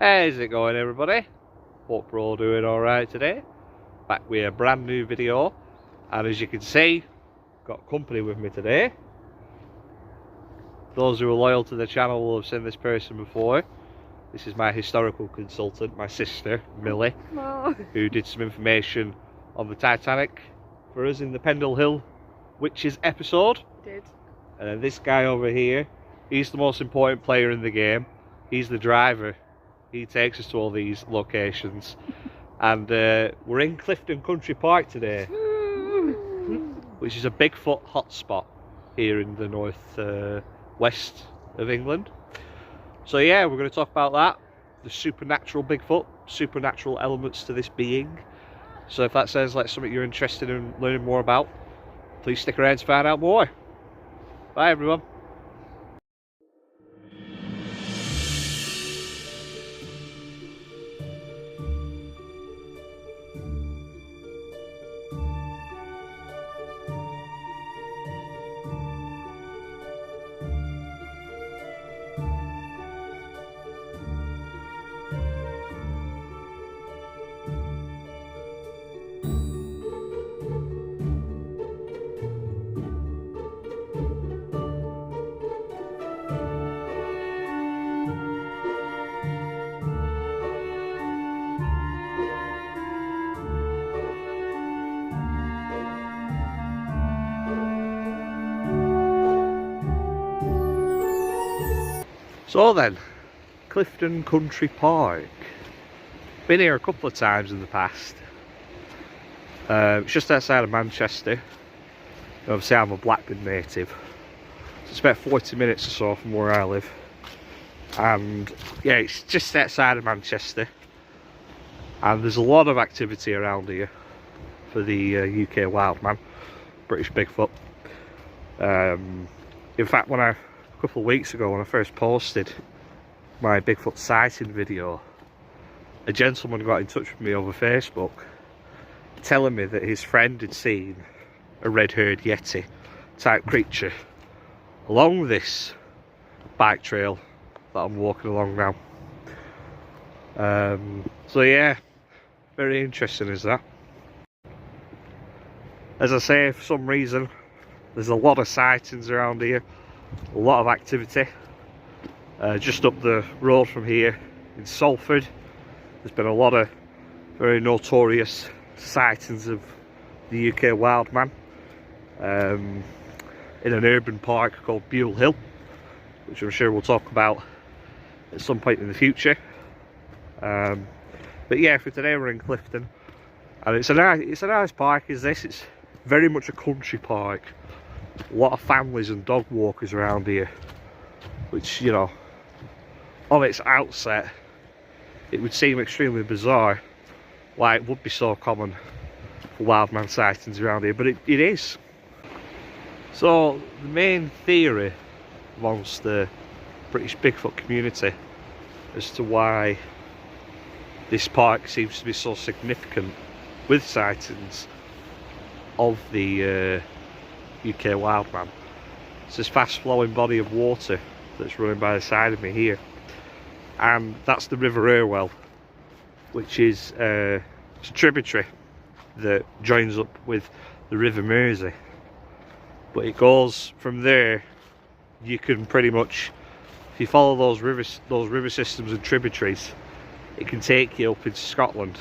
How's it going, everybody? Hope we're all doing alright today. Back with a brand new video, and as you can see, got company with me today. Those who are loyal to the channel will have seen this person before. This is my historical consultant, my sister Millie, who did some information on the Titanic for us in the Pendle Hill Witches episode. Did. And then this guy over here, he's the most important player in the game. He's the driver. He takes us to all these locations. And we're in Clifton Country Park today, which is a Bigfoot hotspot here in the north west of England. So yeah, we're going to talk about that, the supernatural Bigfoot, supernatural elements to this being. So if that sounds like something you're interested in learning more about, please stick around to find out more. Bye everyone. So then, Clifton Country Park. Been here a couple of times in the past. It's just outside of Manchester. Obviously I'm a Blackburn native. So it's about 40 minutes or so from where I live. And yeah, it's just outside of Manchester. And there's a lot of activity around here for the UK Wildman, British Bigfoot. In fact, a couple of weeks ago when I first posted my Bigfoot sighting video, a gentleman got in touch with me over Facebook telling me that his friend had seen a red-haired yeti type creature along this bike trail that I'm walking along now. So yeah, very interesting is that. As I say, for some reason there's a lot of sightings around here, a lot of activity. Just up the road from here in Salford, there's been a lot of very notorious sightings of the UK Wildman in an urban park called Buell Hill, which I'm sure we'll talk about at some point in the future. But yeah, for today we're in Clifton, and it's a nice park. It's very much a country park. A lot of families and dog walkers around here, which, you know, on its outset it would seem extremely bizarre why it would be so common for wildman sightings around here, but it is. So the main theory amongst the British Bigfoot community as to why this park seems to be so significant with sightings of the UK Wildman. It's this fast flowing body of water that's running by the side of me here, and that's the River Irwell, which is it's a tributary that joins up with the River Mersey. But it goes from there, you can pretty much, if you follow those river systems and tributaries, it can take you up into Scotland,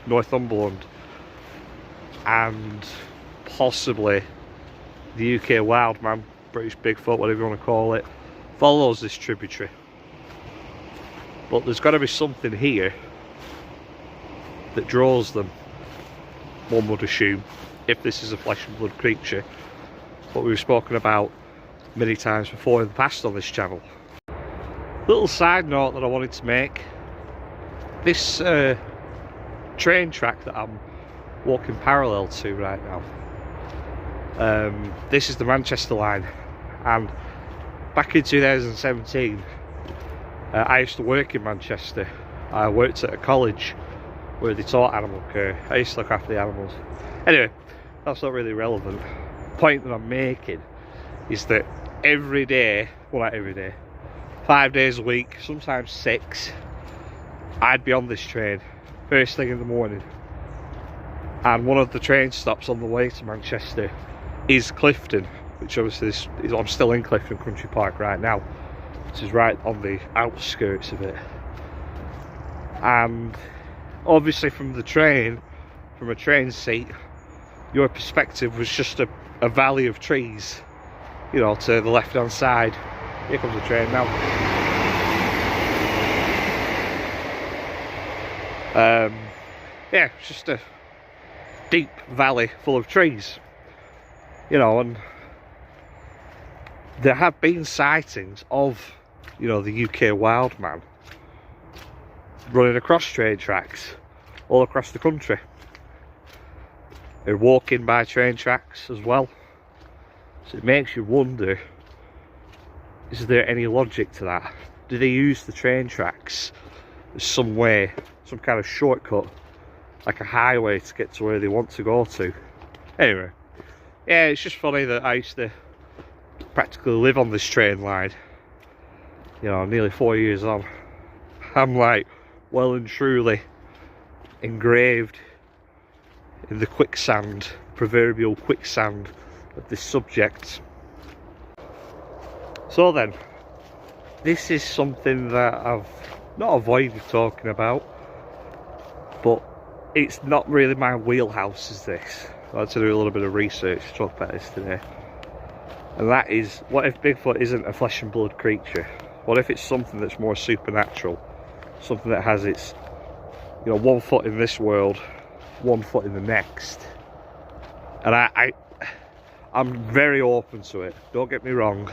Northumberland, and possibly the UK Wildman, British Bigfoot, whatever you want to call it, follows this tributary. But there's got to be something here that draws them, one would assume, if this is a flesh and blood creature, what we've spoken about many times before in the past on this channel. Little side note that I wanted to make: this train track that I'm walking parallel to right now, this is the Manchester line, and back in 2017 I used to work in Manchester. I worked at a college where they taught animal care. I used to look after the animals. Anyway, that's not really relevant. The point that I'm making is that every day, well, not every day, 5 days a week, sometimes 6, I'd be on this train first thing in the morning, and one of the train stops on the way to Manchester is Clifton, which obviously is I'm still in Clifton Country Park right now. This is right on the outskirts of it, and obviously from a train seat, your perspective was just a valley of trees, you know, to the left hand side. Here comes the train now. Yeah, it's just a deep valley full of trees, you know, and there have been sightings of, you know, the UK Wildman running across train tracks all across the country. They're walking by train tracks as well, so it makes you wonder, is there any logic to that? Do they use the train tracks as some way, some kind of shortcut, like a highway to get to where they want to go to? Anyway, yeah, it's just funny that I used to practically live on this train line, you know, nearly 4 years on. I'm like well and truly engraved in the quicksand, proverbial quicksand of this subject. So then, this is something that I've not avoided talking about, but it's not really my wheelhouse, is this. I had to do a little bit of research to talk about this today. And that is, what if Bigfoot isn't a flesh and blood creature? What if it's something that's more supernatural? Something that has its, you know, 1 foot in this world, 1 foot in the next. And I'm very open to it, don't get me wrong.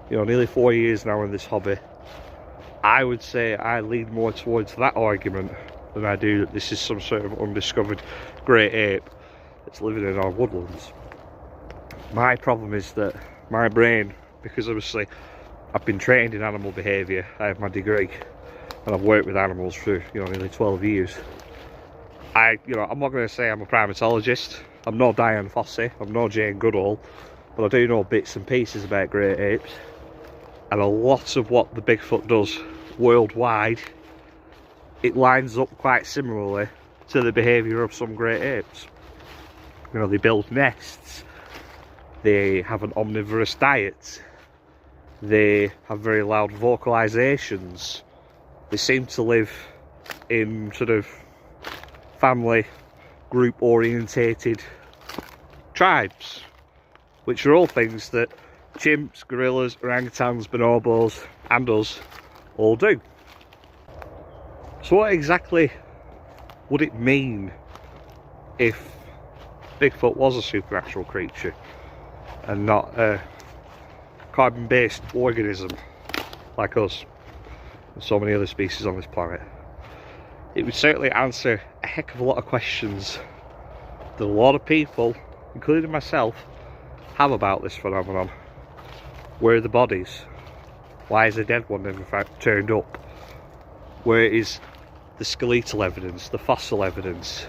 You know, nearly 4 years now in this hobby. I would say I lean more towards that argument than I do that this is some sort of undiscovered great ape that's living in our woodlands. My problem is that my brain, because obviously I've been trained in animal behaviour, I have my degree, and I've worked with animals for, you know, nearly 12 years. I'm not going to say I'm a primatologist, I'm no Diane Fossey, I'm no Jane Goodall, but I do know bits and pieces about great apes, and a lot of what the Bigfoot does worldwide, it lines up quite similarly to the behaviour of some great apes. You know, they build nests, they have an omnivorous diet, they have very loud vocalizations, they seem to live in sort of family group orientated tribes, which are all things that chimps, gorillas, orangutans, bonobos and us all do. So what exactly would it mean if Bigfoot was a supernatural creature and not a carbon-based organism like us and so many other species on this planet? It would certainly answer a heck of a lot of questions that a lot of people, including myself, have about this phenomenon. Where are the bodies? Why is a dead one never turned up? Where is the skeletal evidence, the fossil evidence?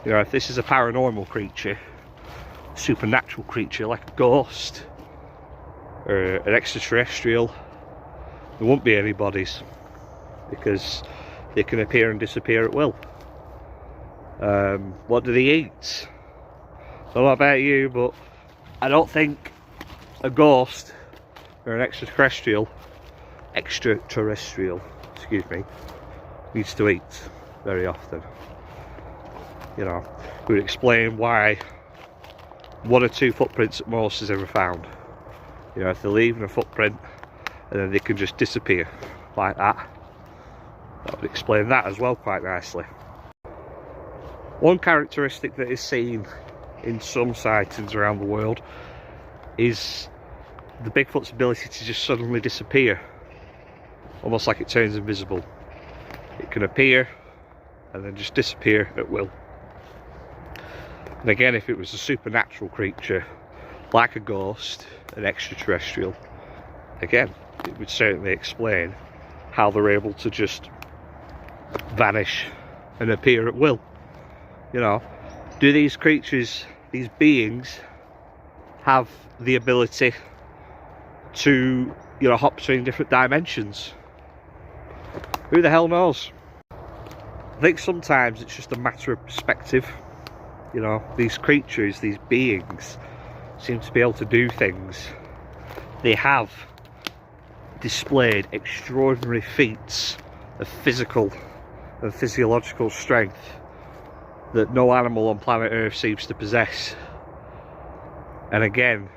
You know, if this is a paranormal creature, a supernatural creature like a ghost or an extraterrestrial, there won't be any bodies because they can appear and disappear at will. What do they eat? I don't know about you, but I don't think a ghost or an extraterrestrial, excuse me, needs to eat very often. You know, it would explain why 1 or 2 footprints at most is ever found. You know, if they're leaving a footprint and then they can just disappear like that, that would explain that as well quite nicely. One characteristic that is seen in some sightings around the world is the Bigfoot's ability to just suddenly disappear, almost like it turns invisible. It can appear and then just disappear at will. And again, if it was a supernatural creature like a ghost, an extraterrestrial, again, it would certainly explain how they're able to just vanish and appear at will. You know, do these creatures, these beings, have the ability to, you know, hop between different dimensions? Who the hell knows? I think sometimes it's just a matter of perspective. You know, these creatures, these beings, seem to be able to do things. They have displayed extraordinary feats of physical and physiological strength that no animal on planet Earth seems to possess. And again,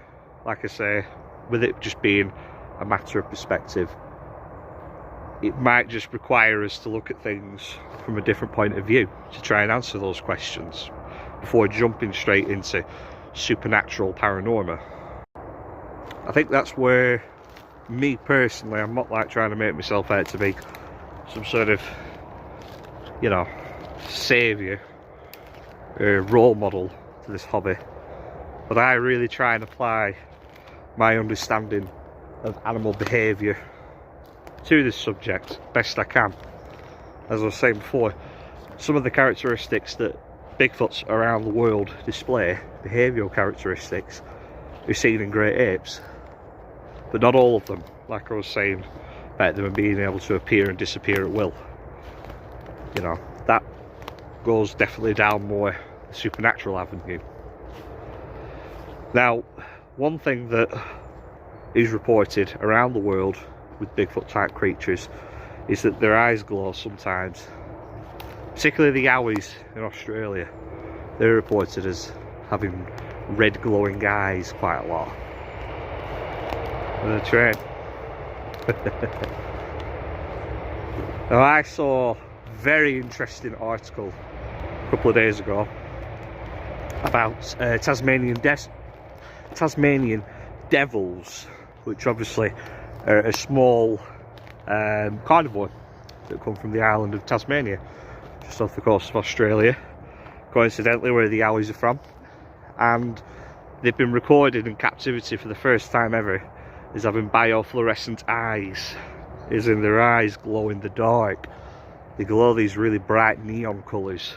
like I say, with it just being a matter of perspective, it might just require us to look at things from a different point of view to try and answer those questions before jumping straight into supernatural paranormal. I think that's where, me personally, I'm not like trying to make myself out to be some sort of, you know, saviour or role model to this hobby, but I really try and apply my understanding of animal behaviour to this subject best I can. As I was saying before, some of the characteristics that Bigfoots around the world display, behavioural characteristics, are seen in great apes, but not all of them. Like I was saying about them being able to appear and disappear at will, you know, that goes definitely down more the supernatural avenue. Now, one thing that is reported around the world with Bigfoot type creatures is that their eyes glow sometimes, particularly the yowies in Australia. They're reported as having red glowing eyes quite a lot. And a train. Now, I saw a very interesting article a couple of days ago about Tasmanian devils, which obviously are a small carnivore that come from the island of Tasmania, just off the coast of Australia, coincidentally where the yowies are from. And they've been recorded in captivity for the first time ever as having biofluorescent eyes, as in their eyes glow in the dark. They glow these really bright neon colours,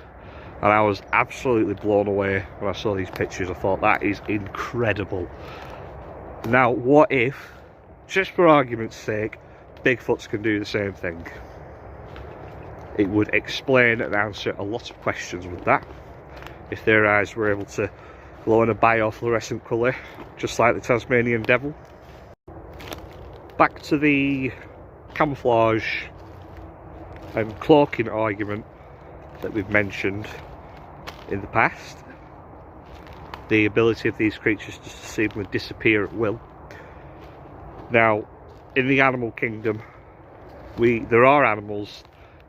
and I was absolutely blown away when I saw these pictures. I thought, that is incredible. Now, what if, just for argument's sake, Bigfoots can do the same thing? It would explain and answer a lot of questions with that, if their eyes were able to glow in a biofluorescent colour, just like the Tasmanian devil. Back to the camouflage and cloaking argument that we've mentioned in the past. The ability of these creatures to seemingly disappear at will. Now, in the animal kingdom, there are animals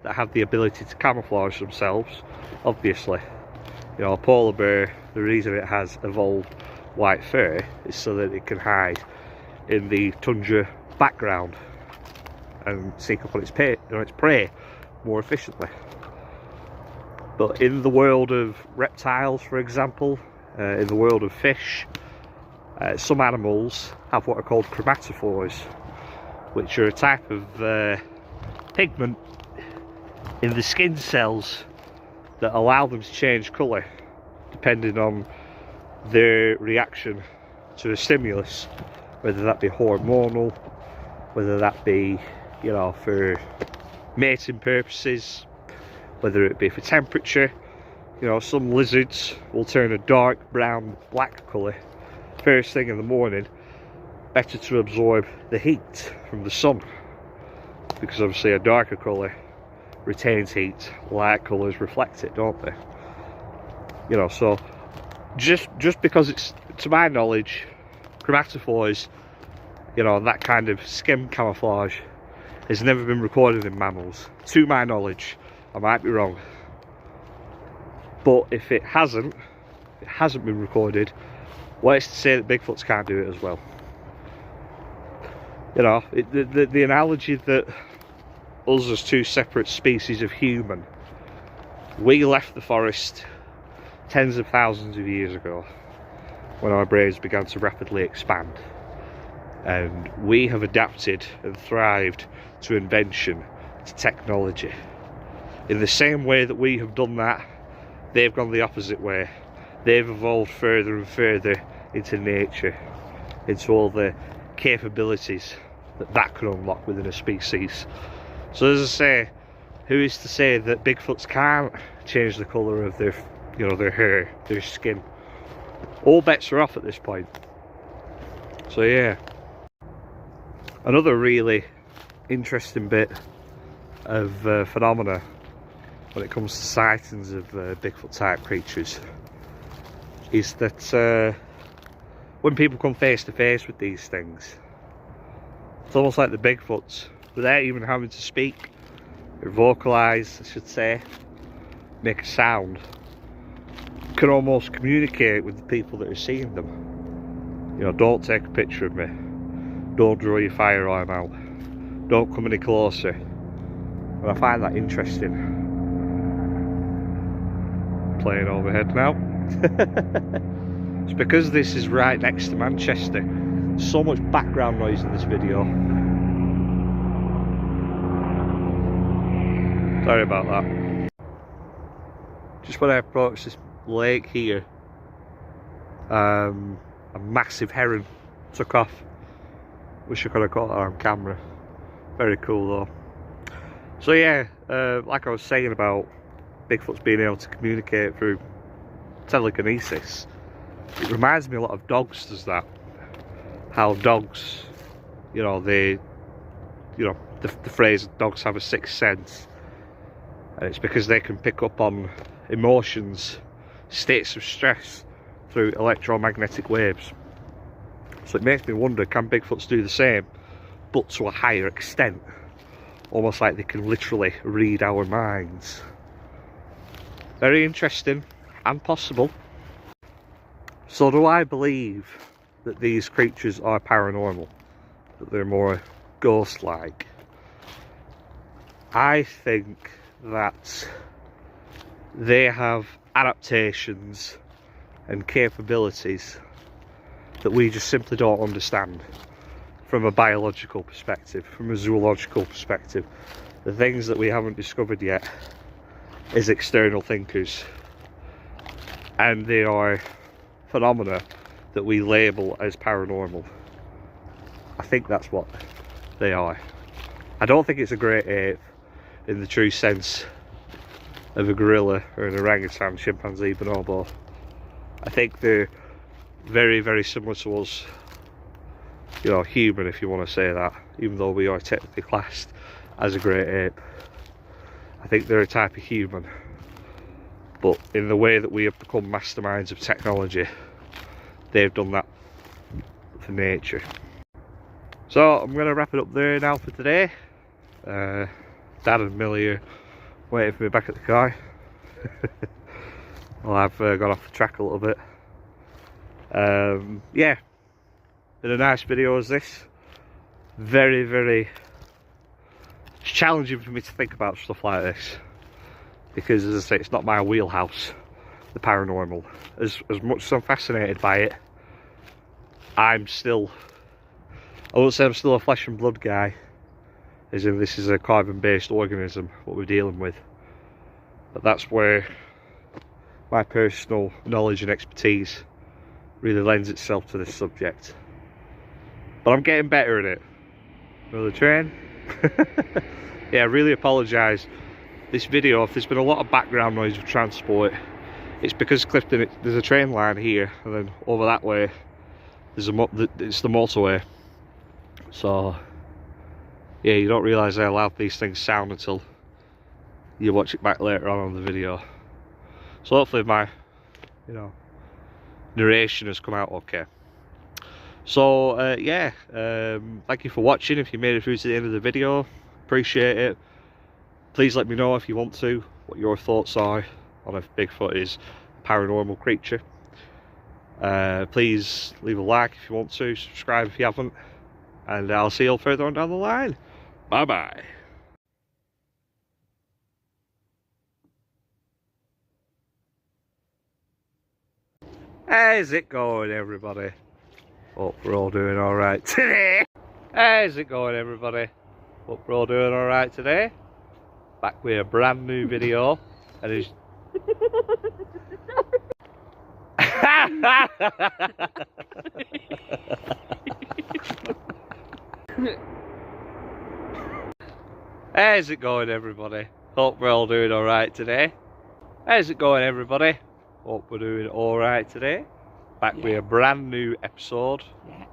that have the ability to camouflage themselves, obviously. You know, a polar bear, the reason it has evolved white fur is so that it can hide in the tundra background and sneak up on its prey more efficiently. But in the world of reptiles, for example, in the world of fish, some animals have what are called chromatophores, which are a type of pigment in the skin cells that allow them to change colour depending on their reaction to a stimulus, whether that be hormonal, whether that be, you know, for mating purposes, whether it be for temperature. You know, some lizards will turn a dark brown black colour first thing in the morning, better to absorb the heat from the sun, because obviously a darker colour retains heat, light colours reflect it, don't they? You know, so just because it's, to my knowledge, chromatophores, you know, that kind of skin camouflage has never been recorded in mammals, to my knowledge. I might be wrong, but if it hasn't been recorded, what is to say that Bigfoots can't do it as well? You know, the analogy that us as two separate species of human, we left the forest tens of thousands of years ago when our brains began to rapidly expand, and we have adapted and thrived to invention, to technology. In the same way that we have done that, they've gone the opposite way. They've evolved further and further into nature, into all the capabilities that can unlock within a species. So as I say, who is to say that Bigfoots can't change the colour of their, you know, their hair, their skin? All bets are off at this point. So yeah, another really interesting bit of phenomena when it comes to sightings of Bigfoot type creatures is that when people come face to face with these things, it's almost like the Bigfoots, without even having to speak or vocalise, I should say, make a sound, can almost communicate with the people that are seeing them. You know, don't take a picture of me, don't draw your firearm out, don't come any closer. And I find that interesting. Playing overhead now. It's because this is right next to Manchester. So much background noise in this video. Sorry about that. Just when I approached this lake here, a massive heron took off. Wish I could have caught that on camera. Very cool though. So yeah, like I was saying about Bigfoots being able to communicate through telekinesis, it reminds me a lot of dogs does that. How dogs, you know, they, you know, the phrase dogs have a sixth sense, and it's because they can pick up on emotions, states of stress through electromagnetic waves. So it makes me wonder, can Bigfoots do the same, but to a higher extent? Almost like they can literally read our minds. Very interesting and possible. So do I believe that these creatures are paranormal? That they're more ghost-like? I think that they have adaptations and capabilities that we just simply don't understand from a biological perspective, from a zoological perspective. The things that we haven't discovered yet is external thinkers, and they are phenomena that we label as paranormal. I think that's what they are. I don't think it's a great ape in the true sense of a gorilla or an orangutan, chimpanzee, bonobo. I think they're very, very similar to us, you know, human, if you want to say that, even though we are technically classed as a great ape. I think they're a type of human, but in the way that we have become masterminds of technology, they've done that for nature. So I'm going to wrap it up there now for today. Dad and Millie are waiting for me back at the car. Well, I've gone off the track a little bit. Yeah, been a nice video as this. Very, very challenging for me to think about stuff like this, because as I say, it's not my wheelhouse, the paranormal. As much as I'm fascinated by it, I'm still, I won't say I'm still a flesh and blood guy, as in this is a carbon based organism what we're dealing with, but that's where my personal knowledge and expertise really lends itself to this subject. But I'm getting better at it. Another train. Yeah, I really apologise. This video, if there's been a lot of background noise of transport, it's because Clifton, there's a train line here, and then over that way there's it's the motorway. So yeah, you don't realise how loud these things sound until you watch it back later on the video. So hopefully my, you know, narration has come out okay. So yeah, thank you for watching. If you made it through to the end of the video, appreciate it. Please let me know if you want to, what your thoughts are on if Bigfoot is a paranormal creature. Please leave a like if you want to, subscribe if you haven't, and I'll see you all further on down the line. Bye bye. How's it going, everybody? Hope we're all doing alright today. How's it going, everybody? Hope we're all doing alright today. Back with a brand new video. And it's... How's it going, everybody? Hope we're all doing alright today. How's it going, everybody? Hope we're doing alright today. Back with a brand new episode. Yeah.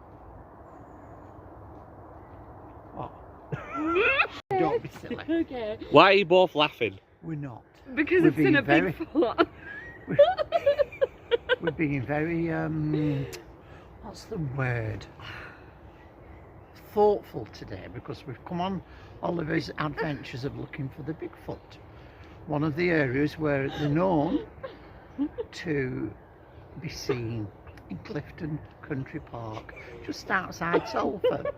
What? Don't be silly. Okay. Why are you both laughing? We're not. Because We're it's in a being Bigfoot. We're being very, what's the word? Thoughtful today, because we've come on Oliver's adventures of looking for the Bigfoot. One of the areas where they're known to be seen in Clifton Country Park, just outside Salford.